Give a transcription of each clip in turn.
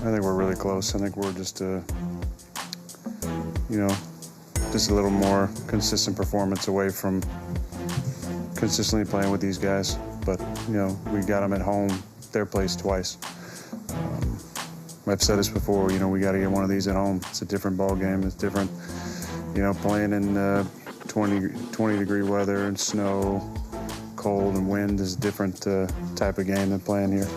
think we're really close. I think we're just just a little more consistent performance away from consistently playing with these guys. But, we got them at home, their place twice. I've said this before, we got to get one of these at home. It's a different ball game. It's different, playing in 20-degree weather and snow, cold and wind is a different type of game than playing here.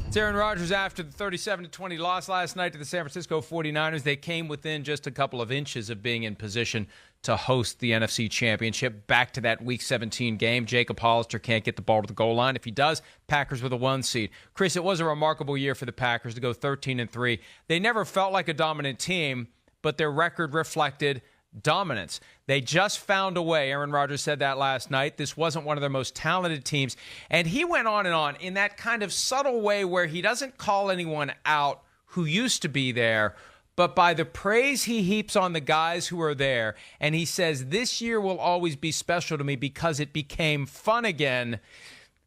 It's Aaron Rodgers after the 37-20 loss last night to the San Francisco 49ers. They came within just a couple of inches of being in position to host the NFC Championship. Back to that Week 17 game. Jacob Hollister can't get the ball to the goal line. If he does, Packers with a 1 seed. Chris, it was a remarkable year for the Packers to go 13-3. They never felt like a dominant team, but their record reflected dominance. They just found a way. Aaron Rodgers said that last night. This wasn't one of their most talented teams. And he went on and on in that kind of subtle way where he doesn't call anyone out who used to be there, but by the praise he heaps on the guys who are there. And he says, this year will always be special to me because it became fun again.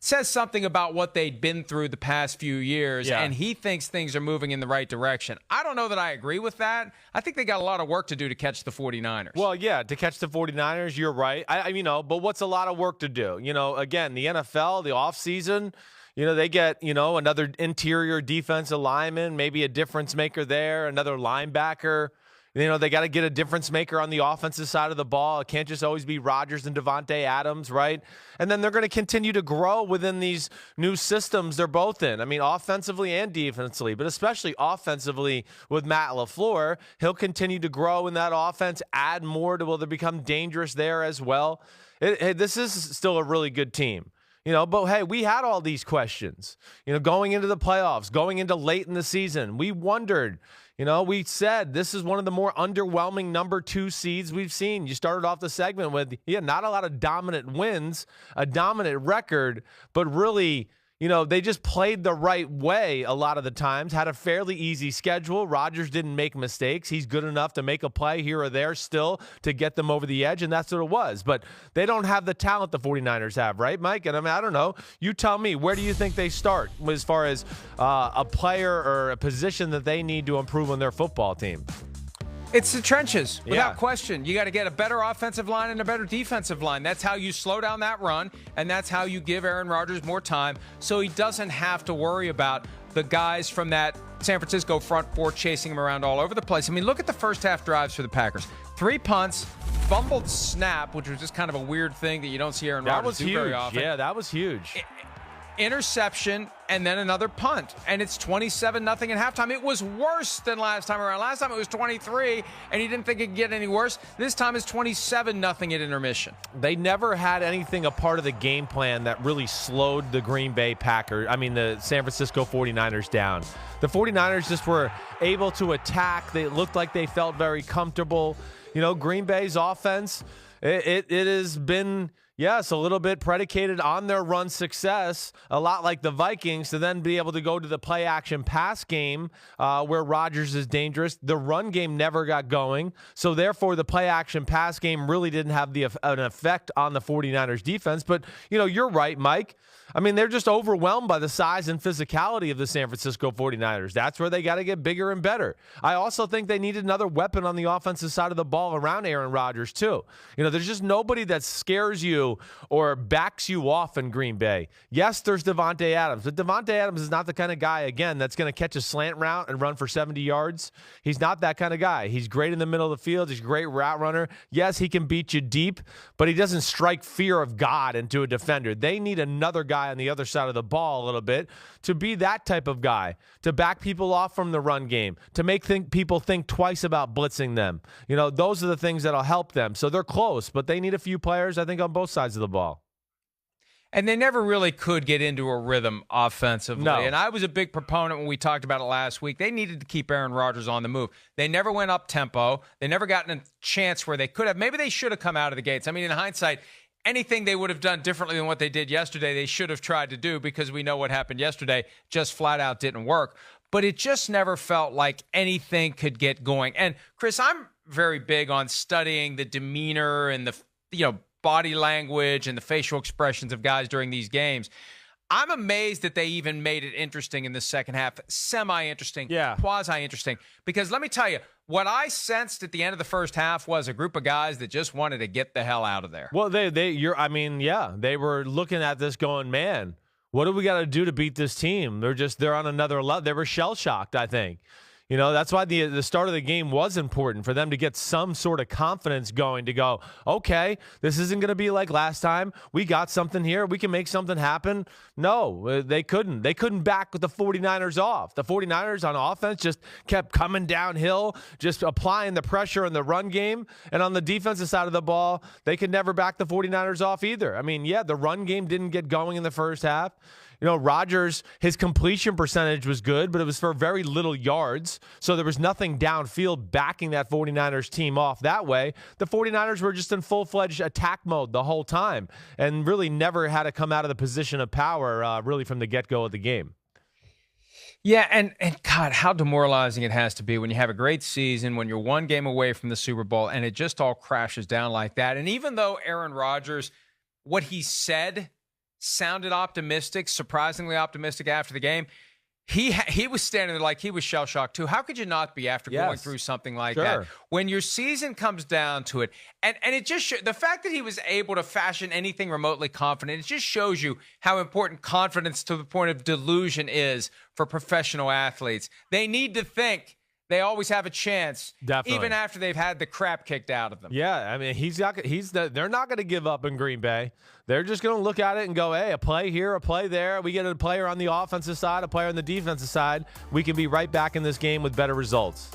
Says something about what they'd been through the past few years, and he thinks things are moving in the right direction. I don't know that I agree with that. I think they got a lot of work to do to catch the 49ers. Well, yeah, to catch the 49ers, you're right. But what's a lot of work to do? Again, the NFL, the offseason, they get, another interior defensive lineman, maybe a difference maker there, another linebacker. They got to get a difference maker on the offensive side of the ball. It can't just always be Rodgers and Devontae Adams, right? And then they're going to continue to grow within these new systems they're both in. Offensively and defensively, but especially offensively with Matt LaFleur. He'll continue to grow in that offense, add more to they become dangerous there as well. This is still a really good team. But hey, we had all these questions, going into the playoffs, going into late in the season. We wondered, we said this is one of the more underwhelming number 2 seeds we've seen. You started off the segment with, not a lot of dominant wins, a dominant record, but really, they just played the right way a lot of the times, had a fairly easy schedule. Rodgers didn't make mistakes. He's good enough to make a play here or there still to get them over the edge, and that's what it was. But they don't have the talent the 49ers have, right, Mike? And I don't know. You tell me, where do you think they start as far as a player or a position that they need to improve on their football team? It's the trenches, without question. You got to get a better offensive line and a better defensive line. That's how you slow down that run, and that's how you give Aaron Rodgers more time so he doesn't have to worry about the guys from that San Francisco front four chasing him around all over the place. Look at the first half drives for the Packers. 3 punts, fumbled snap, which was just kind of a weird thing that you don't see Aaron Rodgers do very often. Yeah, that was huge. Interception, and then another punt. And it's 27-0 at halftime. It was worse than last time around. Last time it was 23, and he didn't think it could get any worse. This time it's 27-0 at intermission. They never had anything a part of the game plan that really slowed the the San Francisco 49ers down. The 49ers just were able to attack. They looked like they felt very comfortable. Green Bay's offense, it has been... Yes, a little bit predicated on their run success, a lot like the Vikings, to then be able to go to the play-action pass game where Rodgers is dangerous. The run game never got going, so therefore the play-action pass game really didn't have an effect on the 49ers defense. But, you're right, Mike. They're just overwhelmed by the size and physicality of the San Francisco 49ers. That's where they got to get bigger and better. I also think they needed another weapon on the offensive side of the ball around Aaron Rodgers, too. There's just nobody that scares you or backs you off in Green Bay. Yes, there's Devontae Adams, but Devontae Adams is not the kind of guy, again, that's going to catch a slant route and run for 70 yards. He's not that kind of guy. He's great in the middle of the field. He's a great route runner. Yes, he can beat you deep, but he doesn't strike fear of God into a defender. They need another guy on the other side of the ball a little bit to be that type of guy, to back people off from the run game, to make people think twice about blitzing them. Those are the things that'll help them. So they're close, but they need a few players, I think, on both sides of the ball. And they never really could get into a rhythm offensively. No. And I was a big proponent when we talked about it last week. They needed to keep Aaron Rodgers on the move. They never went up tempo. They never gotten a chance where they could have. Maybe they should have come out of the gates. In hindsight, anything they would have done differently than what they did yesterday, they should have tried to do, because we know what happened yesterday just flat out didn't work. But it just never felt like anything could get going. And Chris, I'm very big on studying the demeanor and the body language and the facial expressions of guys during these games. I'm amazed that they even made it interesting in the second half, semi-interesting, quasi-interesting. Because let me tell you, what I sensed at the end of the first half was a group of guys that just wanted to get the hell out of there. Well, they were looking at this going, man, what do we got to do to beat this team? They're on another level. They were shell-shocked, I think. You know, that's why the start of the game was important, for them to get some sort of confidence going, to go, okay, this isn't going to be like last time. We got something here. We can make something happen. No, they couldn't. They couldn't back the 49ers off. The 49ers on offense just kept coming downhill, just applying the pressure in the run game. And on the defensive side of the ball, they could never back the 49ers off either. I mean, yeah, the run game didn't get going in the first half. You know, Rodgers, his completion percentage was good, but it was for very little yards. So there was nothing downfield backing that 49ers team off that way. The 49ers were just in full-fledged attack mode the whole time and really never had to come out of the position of power really from the get-go of the game. Yeah, and God, how demoralizing it has to be when you have a great season, when you're one game away from the Super Bowl, and it just all crashes down like that. And even though Aaron Rodgers, what he said sounded optimistic, surprisingly optimistic after the game, he was standing there like he was shell-shocked too. How could you not be after going through something like that? When your season comes down to it, and it just the fact that he was able to fashion anything remotely confident, it just shows you how important confidence to the point of delusion is for professional athletes. They need to think they always have a chance, even after they've had the crap kicked out of them. Yeah, I mean, they're not going to give up in Green Bay. They're just going to look at it and go, hey, a play here, a play there. We get a player on the offensive side, a player on the defensive side. We can be right back in this game with better results.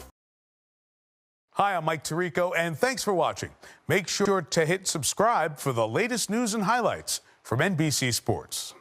Hi, I'm Mike Tirico, and thanks for watching. Make sure to hit subscribe for the latest news and highlights from NBC Sports.